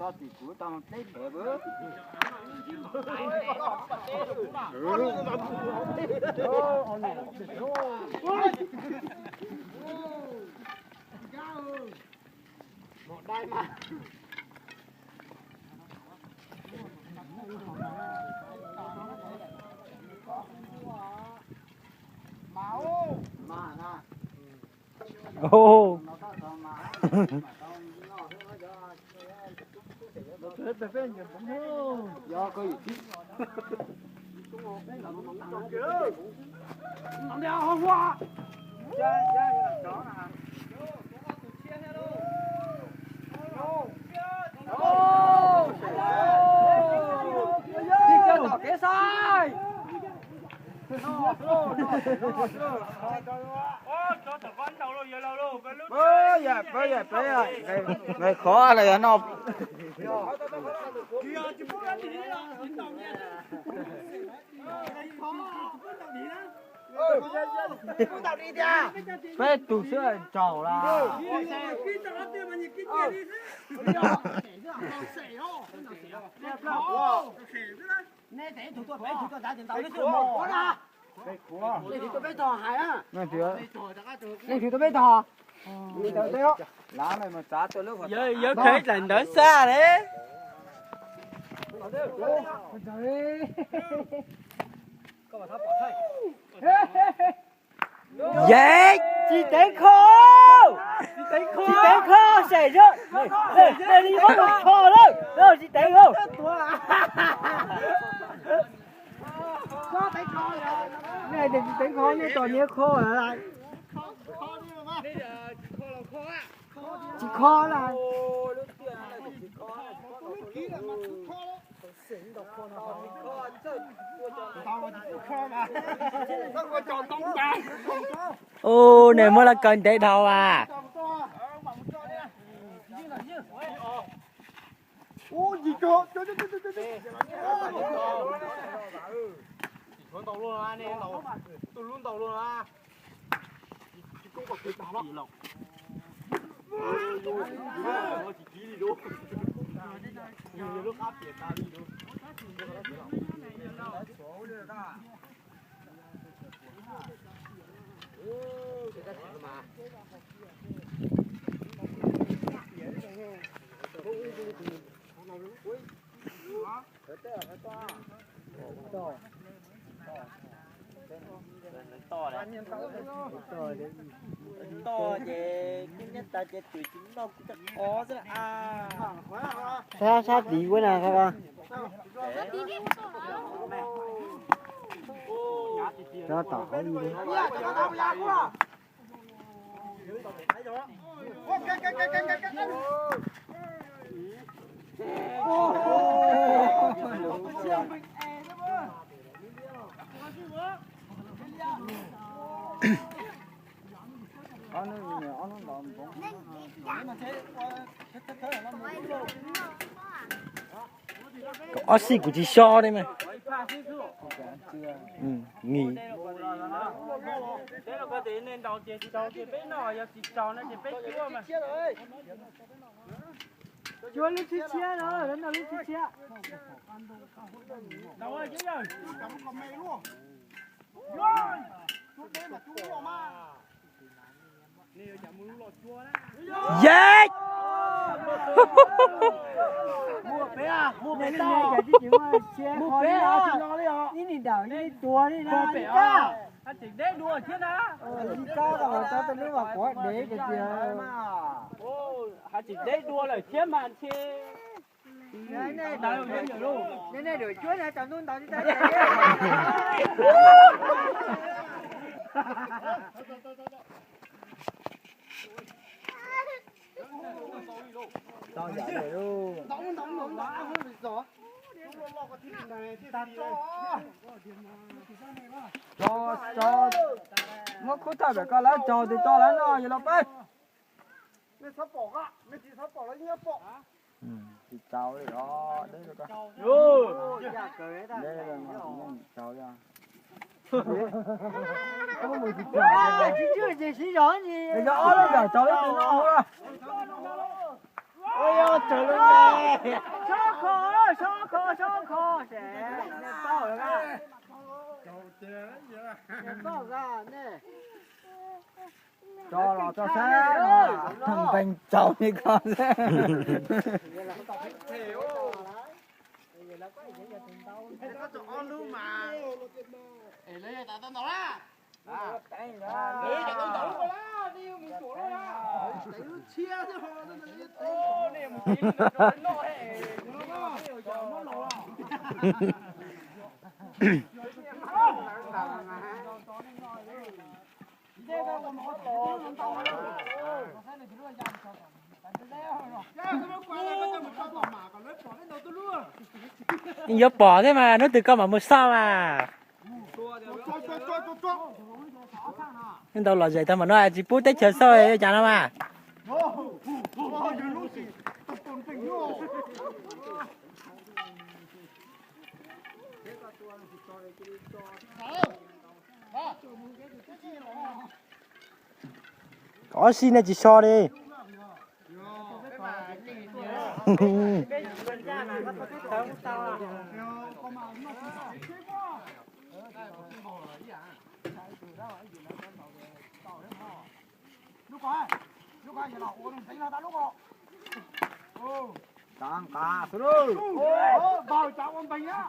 cho thì cứ tao lấy bể bữa. Một đây mà. Máu. Mà nè. Ô. Do coi gì Ông đeo hôm qua. Đi chơi tỏ kế sai. Người khó là nó Bé tụ sữa trầu là. Nè thế thủ tôi phải thủ tôi đã tiền tàu cái sự mồ đó. Nè thì tôi phải thò hại á. Nè phía. Nè thì tôi phải thò. Đi tới đó. lá này mà trả cho lúc Nhớ khế là đỡ xa đấy. Dễ chị té khô. Chị té khô xảy ra. Đây đi bắt được khô đó. Đâu chị té khô. Có tay khô rồi. Này thì chị té khô như toàn nhớ khô ở lại. Chị kho là ô này mới là cần để đầu à. Ô gì cơ? Con tàu luôn à, nè tàu. Tôi luôn tàu luôn à. Cũng có cái tàu đó. Nó chỉ ký đi đúng. Nhiều lúc áp tiền ta đi đúng. To đấy. To về cái nhất ta chơi tuổi chúng nó cũng chắc khó rất là sát tí quá nào các bạn. Cho tỏ gì đấy. Có xì của chị so đây mà. Nghỉ. Thế là có thể nên đầu chị bé nọ giờ chị tròn nó chị bé chua mà. Chua lên chia chia đó, đến nào lên chia chia. Đâu ơi chứ rồi. Còn mày luôn. Rồi. Chú bé mà chú luôn mà. Nè chả muốn lọt chua đó. Yes. Mua bé à? Mua bé Này to. cái gì mà chia Mua bé à? Chú nó đi à? Ini đảo ini tua đi Mua na. bé à? Anh chỉ đế đua chứ đó. Đi cao rồi cho tôi nước vào quả để cái gì. Ô, anh chỉ đế đua là chứ mà anh chứ. Này này Đâu nhiều luôn. này rồi chuối này chọn luôn tao đi tới. Tao giải rồi luôn. Đóng đã hơi bị gió. Cho nó cứ thay phải coi lá cho thì cho lá nó vậy là bé. Mày sắp bỏ á, mày chỉ sắp bỏ lấy nhá bỏ. Thì cháu đấy đó, đấy rồi con. Đây là cháu ra. Có một gì cả. Chứ chưa gì xí gió gì. Cái gió nó cháu đấy từ nó thôi. ôi trời ơi số khó sẽ bao rồi à bao ra nè cho là cho xe thằng thành cháu như con xe nhớ bỏ thế mà nó từ con mà một sao à nên đâu là vậy thôi mà nó chỉ bút tết chờ sau ấy chả đâu mà có xin này chỉ so đi đang cá xuống bao cháu ông bình á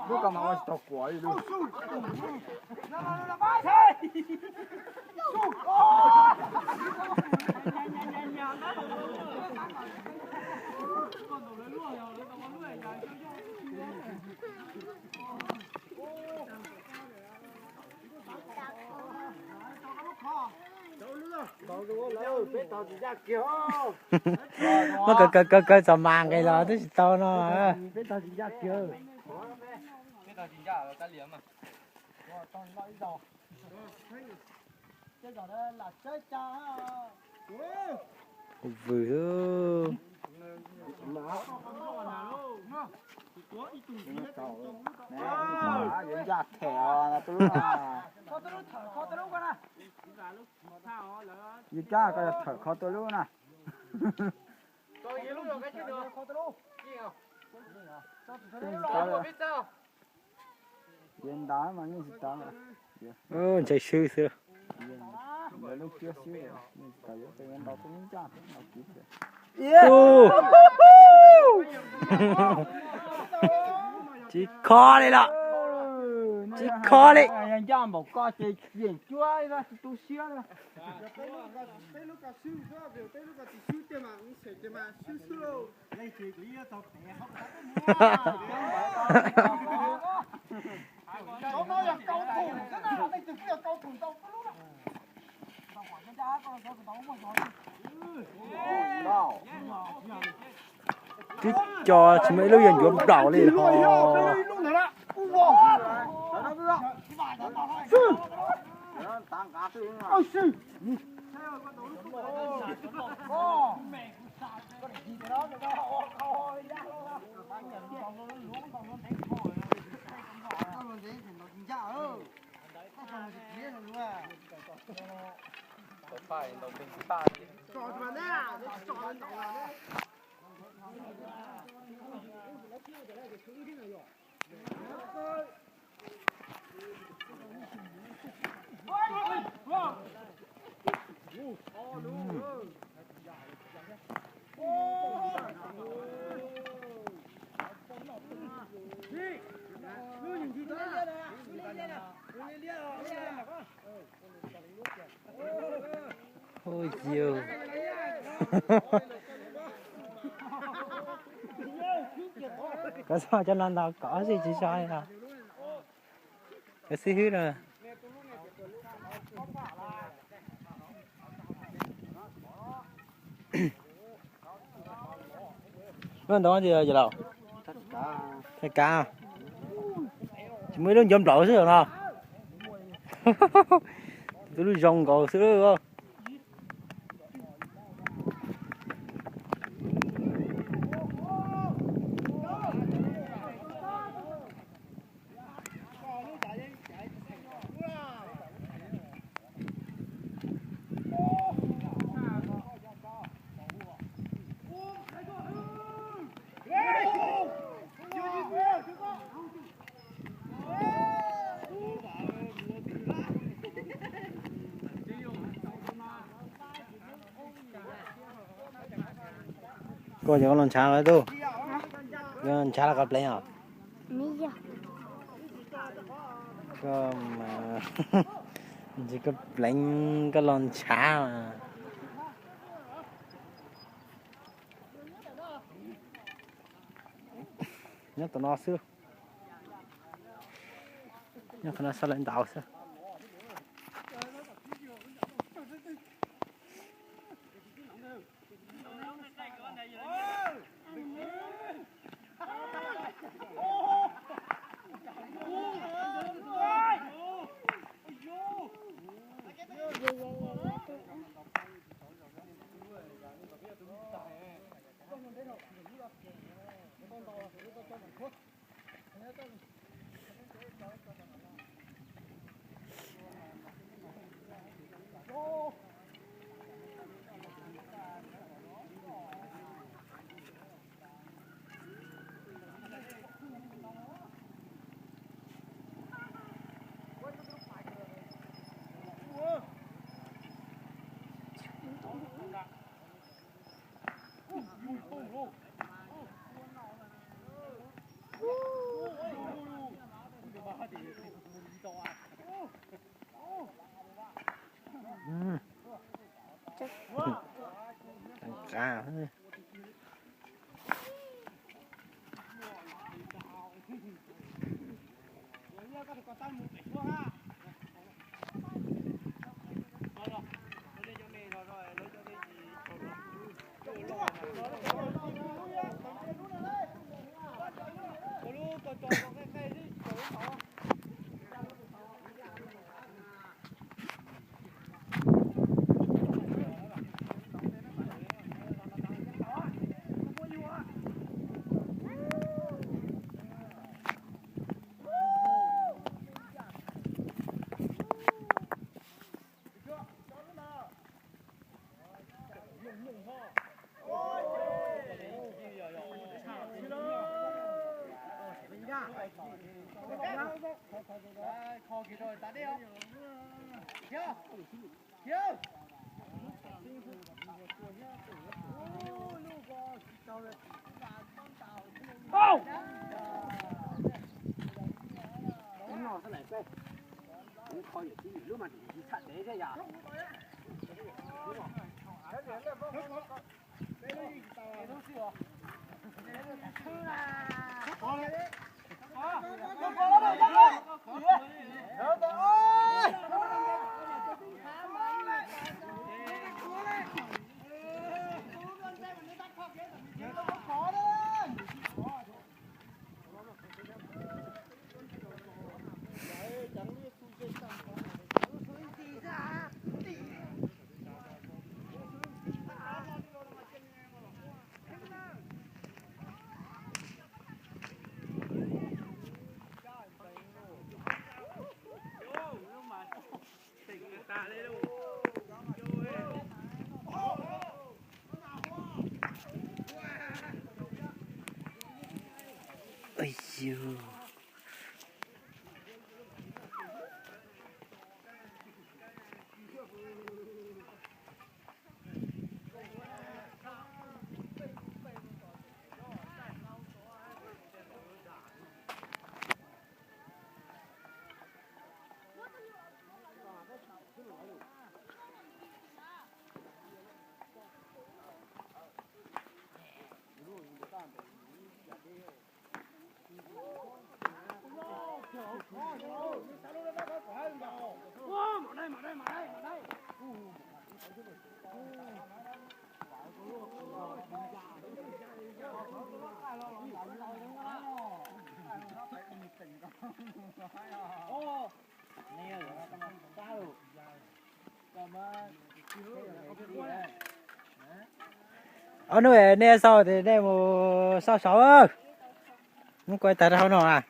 lúc mà nó chọc quả gì luôn nó cơ giờ mang cái đó tức tao nó vừa diễn ra thẻo là tôi gì cha cái thở khó tôi luôn nè diễn đá mà như gì ta ơ chạy sư sư lúc chưa xíu rồi như cái diễn đá tôi nhìn cha nó kịp rồi chỉ khó đây đó chỉ khó đấy anh cha một con chơi diễn chúa ra tôi xíu rồi chứ cho chỉ mấy lúc dần nhuộm đỏ lên họ tăng cá tôi ôi nhiều có sao cho nên đâu có gì chỉ sai à cái xí hít rồi nó đó gì vậy đâu thầy cá chỉ mới đến dâm đổ xíu rồi tôi đi rong cầu xíu rồi Cô cho con lần chả rồi tu. Con chả là gặp lấy à? Mía. Có mà chỉ có lấy cái lần chả mà. Nhớ tụi nó xưa. Nhớ tụi nó sao lên đảo xưa. Cá thôi. Ây dư. Ở nơi nè sau thì nè một sao sáu ơi, nó quay tại đâu nào à?